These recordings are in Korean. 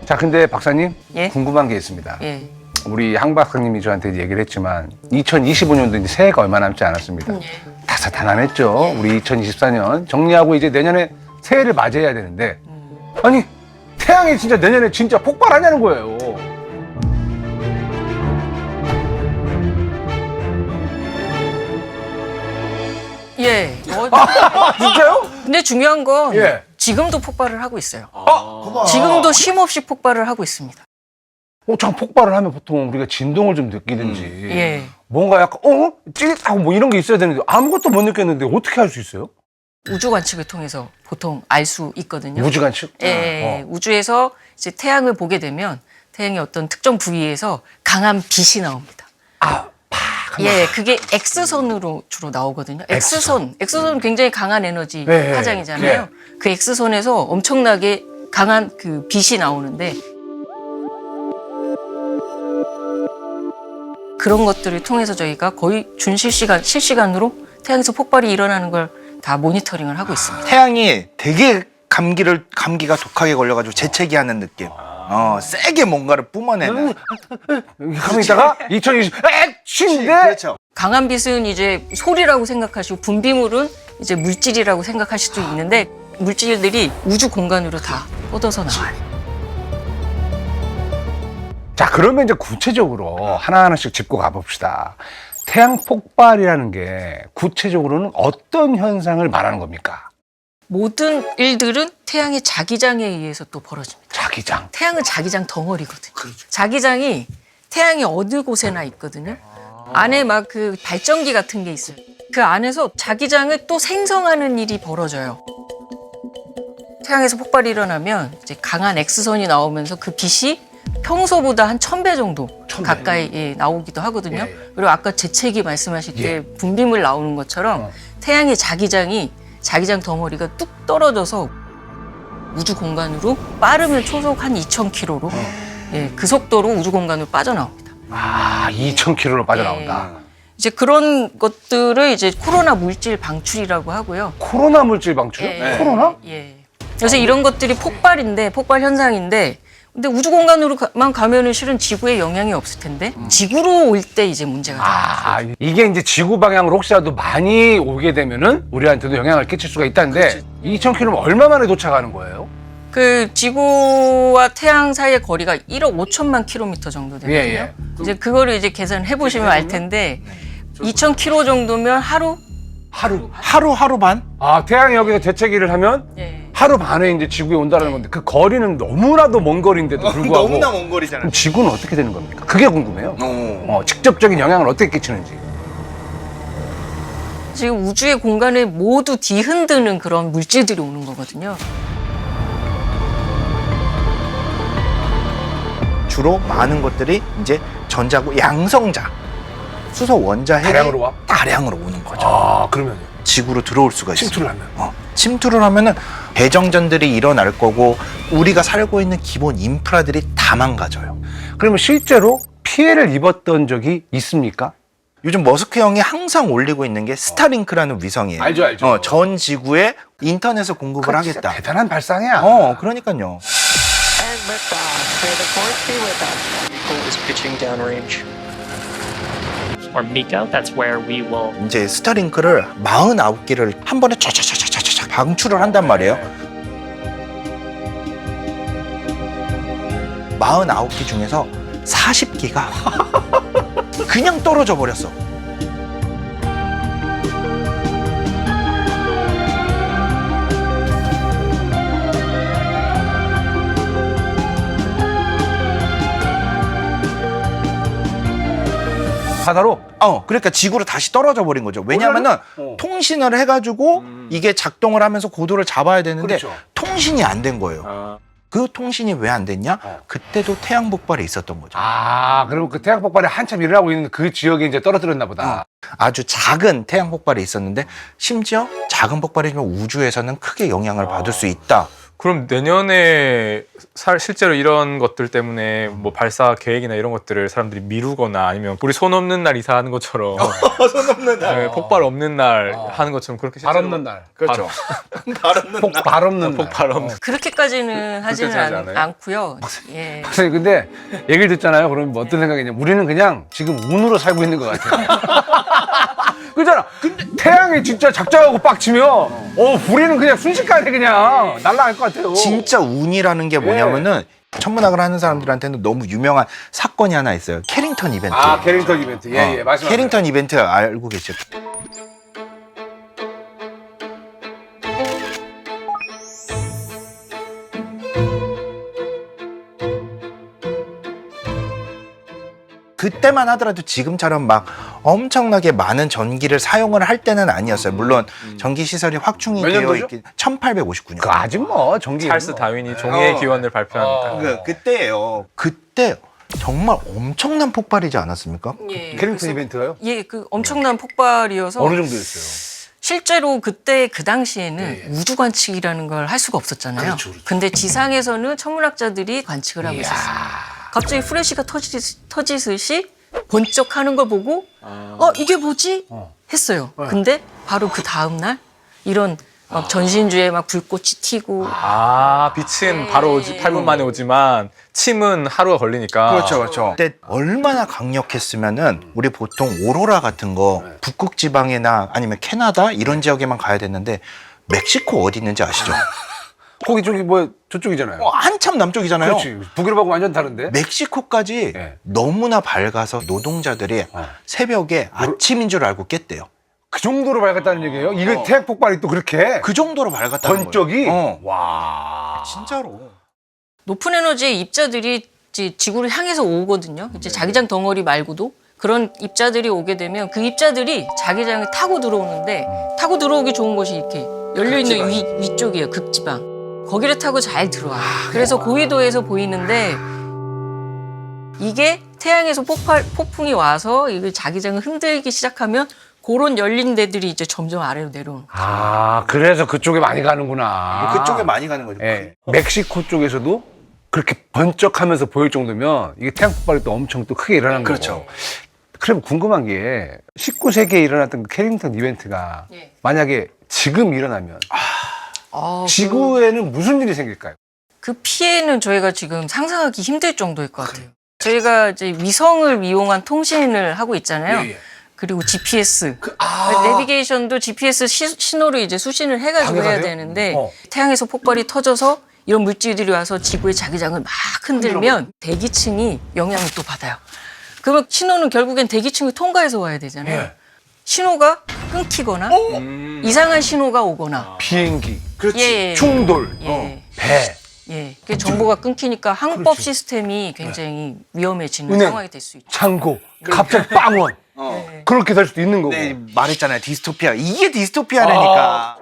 자, 근데 박사님, 예? 궁금한 게 있습니다. 예. 우리 항 박사님이 저한테 얘기를 했지만 2025년도 이제 새해가 얼마 남지 않았습니다. 다사다난했죠. 우리 2024년 정리하고 이제 내년에 새해를 맞이해야 되는데 아니 태양이 진짜 내년에 진짜 폭발하냐는 거예요. 예. 진짜요? 근데 중요한 건 예. 지금도 폭발을 하고 있어요. 아, 지금도 쉼없이 폭발을 하고 있습니다. 참 폭발을 하면 보통 우리가 진동을 좀 느끼든지 예. 뭔가 약간 찌릿하고 뭐 이런 게 있어야 되는데 아무것도 못 느꼈는데 어떻게 할 수 있어요? 우주 관측을 통해서 보통 알 수 있거든요. 우주 관측? 예. 우주에서 이제 태양을 보게 되면 태양의 어떤 특정 부위에서 강한 빛이 나옵니다. 예, 그게 X선으로 주로 나오거든요. X선은 굉장히 강한 에너지 네, 파장이잖아요. 네. 그 X선에서 엄청나게 강한 그 빛이 나오는데 그런 것들을 통해서 저희가 거의 실시간으로 태양에서 폭발이 일어나는 걸 다 모니터링을 하고 있습니다. 태양이 되게 감기가 독하게 걸려가지고 재채기하는 느낌. 세게 뭔가를 뿜어내는. 가만히 있다가 2020 액취인데 그렇죠. 강한 빛은 이제 소리라고 생각하시고 분비물은 이제 물질이라고 생각할 수도 있는데 물질들이 우주 공간으로 다 뻗어서 나와요. 자, 그러면 이제 구체적으로 하나하나씩 짚고 가봅시다. 태양 폭발이라는 게 구체적으로는 어떤 현상을 말하는 겁니까? 모든 일들은 태양의 자기장에 의해서 또 벌어집니다. 자기장. 태양은 자기장 덩어리거든요. 자기장이 태양의 어느 곳에나 있거든요. 안에 막 그 발전기 같은 게 있어요. 그 안에서 자기장을 또 생성하는 일이 벌어져요. 태양에서 폭발이 일어나면 이제 강한 X선이 나오면서 그 빛이 평소보다 한 1000배 정도 가까이 나오기도 하거든요. 예. 그리고 아까 재채기 말씀하실 때 분비물 나오는 것처럼 태양의 자기장 덩어리가 뚝 떨어져서 우주 공간으로 빠르면 초속 한 2000km로 그 속도로 우주 공간으로 빠져나옵니다. 2000km로 빠져나온다. 이제 그런 것들을 이제 코로나 물질 방출이라고 하고요. 코로나 물질 방출? 코로나? 예. 그래서 이런 것들이 폭발 현상인데 근데 우주 공간으로만 가면은 실은 지구에 영향이 없을 텐데 지구로 올 때 이제 문제가 돼요. 이게 이제 지구 방향으로 혹시라도 많이 오게 되면은 우리한테도 영향을 끼칠 수가 있다는데 2000km면 얼마 만에 도착하는 거예요? 그 지구와 태양 사이의 거리가 1억 5천만 킬로미터 정도 되거든요. 이제 그거를 이제 계산해 보시면 알 텐데 2,000km 정도면 하루 하루 반? 태양이 여기서 재채기를 하면 하루 반에 이제 지구에 온다는 건데 그 거리는 너무나도 먼 거리인데도 불구하고 너무나 먼 거리잖아요. 그럼 지구는 어떻게 되는 겁니까? 그게 궁금해요. 직접적인 영향을 어떻게 끼치는지. 지금 우주의 공간을 모두 뒤흔드는 그런 물질들이 오는 거거든요. 주로 많은 것들이 이제 전자고 양성자, 수소 원자 핵이 다량으로 와? 다량으로 오는 거죠. 그러면요? 지구로 들어올 수가 있어요. 침투를 하면? 침투를 하면은 대정전들이 일어날 거고 우리가 살고 있는 기본 인프라들이 다 망가져요. 그러면 실제로 피해를 입었던 적이 있습니까? 요즘 머스크 형이 항상 올리고 있는 게 스타링크라는 위성이에요. 알죠. 전 지구에 인터넷을 공급을 하겠다. 대단한 발상이야. 그러니까요. And liftoff. May the force be with us. Miko is pitching downrange. Or Miko, that's where we will 이제 스타링크를 49개를 한 번에 차차차차차차 방출을 한단 말이에요. 49개 중에서 40개가 그냥 떨어져 버렸어. 바다로? 그러니까 지구로 다시 떨어져 버린 거죠. 왜냐하면은 통신을 해가지고 이게 작동을 하면서 고도를 잡아야 되는데 그렇죠. 통신이 안 된 거예요. 그 통신이 왜 안 됐냐? 그때도 태양 폭발이 있었던 거죠. 그러면 그 태양 폭발이 한참 일어나고 있는 그 지역에 이제 떨어뜨렸나 보다. 아주 작은 태양 폭발이 있었는데 심지어 작은 폭발이지만 우주에서는 크게 영향을 받을 수 있다. 그럼 내년에 실제로 이런 것들 때문에 뭐 발사 계획이나 이런 것들을 사람들이 미루거나 아니면 우리 손 없는 날 이사하는 것처럼 손 없는 날. 네, 폭발 없는 날 하는 것처럼 그렇게 발 실제로 없는 날. 그렇죠. 발 없는 날. 폭발 없는 날. 폭발 없는 그렇게까지는 하지는 그렇게까지 하지 않아요? 않고요. 예. 박사님 근데 얘기를 듣잖아요. 그러면 뭐 어떤 생각이냐? 우리는 그냥 지금 운으로 살고 있는 것 같아요. 그잖아. 근데 태양이 진짜 작정하고 빡치면 우리는 그냥 순식간에 그냥 날아갈 것 같아요. 진짜 운이라는 게 뭐냐면은 천문학을 하는 사람들한테는 너무 유명한 사건이 하나 있어요. 캐링턴 이벤트. 캐릭터 이벤트. 예, 말씀하세요. 캐링턴 이벤트 알고 계시죠? 그때만 하더라도 지금처럼 막 엄청나게 많은 전기를 사용을 할 때는 아니었어요. 물론 전기 시설이 확충이 몇 되어 년도죠? 있긴 1859년. 그 아직 뭐 전기. 찰스 다윈이 종이의 기원을 발표합니다. 그때예요. 그때 정말 엄청난 폭발이지 않았습니까? 예. 캐릭터 이벤트가요? 예, 그 엄청난 폭발이어서 어느 정도였어요? 실제로 그때 그 당시에는 우주 관측이라는 걸 할 수가 없었잖아요. 그렇죠. 근데 지상에서는 천문학자들이 관측을 하고 있었어요. 갑자기 플래시가 터지듯이 번쩍하는 걸 보고 이게 뭐지? 했어요. 근데 바로 그 다음 날 이런 막 전신주에 막 불꽃이 튀고 빛은 바로 8분 만에 오지만 침은 하루가 걸리니까. 그렇죠. 그때 얼마나 강력했으면은 우리 보통 오로라 같은 거 북극 지방이나 아니면 캐나다 이런 지역에만 가야 됐는데 멕시코 어디 있는지 아시죠? 거기 저기 뭐 저쪽이잖아요. 한참 남쪽이잖아요. 그렇지. 북유럽하고 완전 다른데. 멕시코까지 네. 너무나 밝아서 노동자들이 새벽에 아침인 줄 알고 깼대요. 그 정도로 밝았다는 얘기예요? 이게 태양 폭발이 또 그렇게 그 정도로 밝았다는 번쩍이? 거예요. 와. 진짜로. 높은 에너지의 입자들이 이제 지구를 향해서 오거든요. 이제 자기장 덩어리 말고도 그런 입자들이 오게 되면 그 입자들이 자기장을 타고 들어오는데 타고 들어오기 좋은 곳이 이렇게 열려있는 위쪽이에요. 극지방. 거기를 타고 잘 들어와요. 그래서 고위도에서 보이는데 이게 태양에서 폭풍이 와서 이게 자기장을 흔들기 시작하면 그런 열린 데들이 이제 점점 아래로 내려오는 거예요. 그래서 그쪽에 많이 가는구나. 그쪽에 많이 가는 거죠. 예. 멕시코 쪽에서도 그렇게 번쩍하면서 보일 정도면 이게 태양 폭발이 또 엄청 또 크게 일어난 거고. 그렇죠. 그럼 궁금한 게 19세기에 일어났던 그 캐링턴 이벤트가 예. 만약에 지금 일어나면 아, 지구에는 무슨 일이 생길까요? 그 피해는 저희가 지금 상상하기 힘들 정도일 것 같아요. 저희가 이제 위성을 이용한 통신을 하고 있잖아요. 그리고 GPS, 내비게이션도 GPS 신호를 이제 수신을 해가지고 해야 당연하네요. 되는데 태양에서 폭발이 터져서 이런 물질들이 와서 지구의 자기장을 막 흔들면 대기층이 영향을 또 받아요. 그러면 신호는 결국엔 대기층을 통과해서 와야 되잖아요. 신호가 끊기거나 이상한 신호가 오거나 비행기, 예, 충돌, 예. 배. 예, 그 정보가 끊기니까 항법 시스템이 굉장히 위험해지는 은행. 상황이 될 수 있죠. 창고, 갑자기 빵원. 그렇게 될 수도 있는 거고. 네, 말했잖아요. 디스토피아. 이게 디스토피아라니까.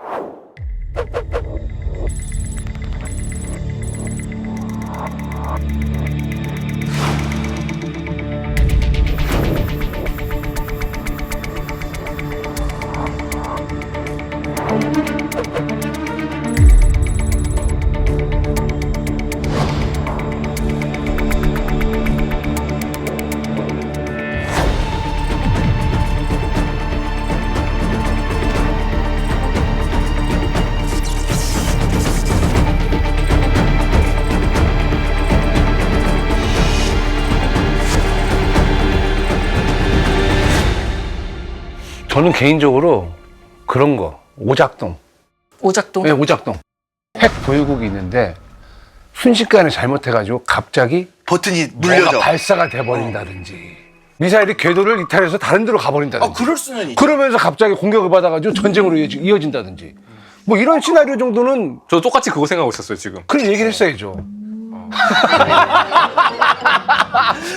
저는 개인적으로 그런 거, 오작동. 오작동. 네, 오작동. 핵 보유국이 있는데 순식간에 잘못해가지고 갑자기 버튼이 뭐가 눌려져. 발사가 돼버린다든지 미사일이 궤도를 이탈해서 다른 데로 가버린다든지 그럴 수는 있죠. 그러면서 갑자기 공격을 받아가지고 전쟁으로 이어진다든지 뭐 이런 시나리오 정도는 저도 똑같이 그거 생각하고 있었어요, 지금. 그런 얘기를 했어야죠.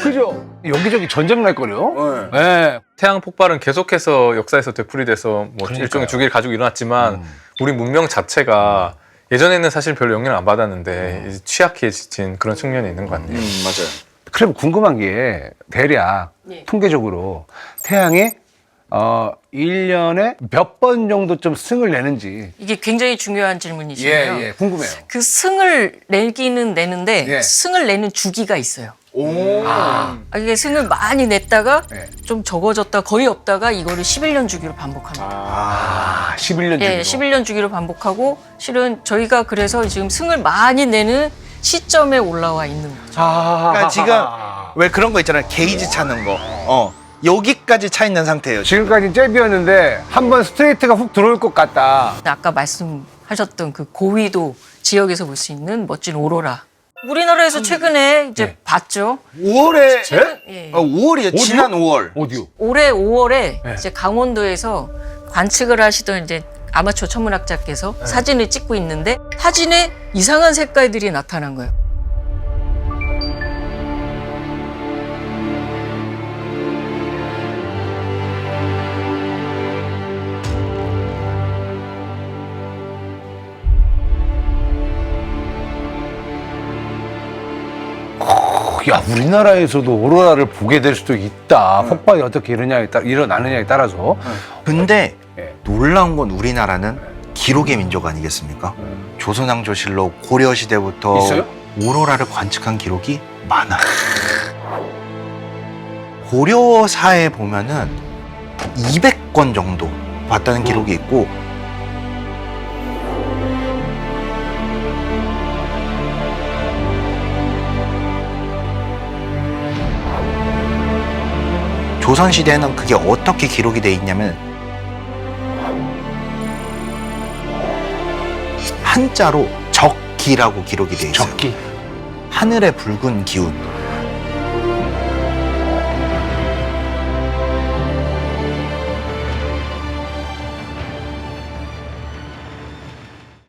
그죠? 여기저기 전쟁 날 거요. 네. 태양 폭발은 계속해서 역사에서 되풀이돼서 뭐 그러니까요. 일종의 주기를 가지고 일어났지만 우리 문명 자체가 예전에는 사실 별로 영향을 안 받았는데 이제 취약해진 그런 측면이 있는 것 같네요. 맞아요. 그럼 궁금한 게 대략 예. 통계적으로 태양에 1년에 몇 번 정도 좀 승을 내는지. 이게 굉장히 중요한 질문이시네요. 예, 궁금해요. 그 승을 내기는 내는데 예. 승을 내는 주기가 있어요. 이게 승을 많이 냈다가 예. 좀 적어졌다 거의 없다가 이거를 11년 주기로 반복합니다. 11년 예, 주기로. 11년 주기로 반복하고 실은 저희가 그래서 지금 승을 많이 내는 시점에 올라와 있는 거죠. 그러니까 지금 왜 그런 거 있잖아요. 게이지 차는 거. 여기까지 차 있는 상태예요. 지금까지 잽이었는데 한 번 스트레이트가 훅 들어올 것 같다. 아까 말씀하셨던 그 고위도 지역에서 볼 수 있는 멋진 오로라. 우리나라에서 최근에 이제 네. 봤죠. 5월에 예. 5월이에요. 지난 5월. 어디요? 올해 5월에 네. 이제 강원도에서 관측을 하시던 이제 아마추어 천문학자께서 사진을 찍고 있는데 사진에 이상한 색깔들이 나타난 거예요. 야, 우리나라에서도 오로라를 보게 될 수도 있다. 폭발이 어떻게 일어나느냐에 따라서. 근데 예. 놀라운 건 우리나라는 기록의 민족 아니겠습니까? 조선왕조실록 고려 시대부터 있어요? 오로라를 관측한 기록이 많아요. 고려사에 보면은 200건 정도 봤다는 기록이 있고 조선시대에는 그게 어떻게 기록이 돼 있냐면 한자로 적기라고 기록이 돼 있어요. 적기. 하늘의 붉은 기운,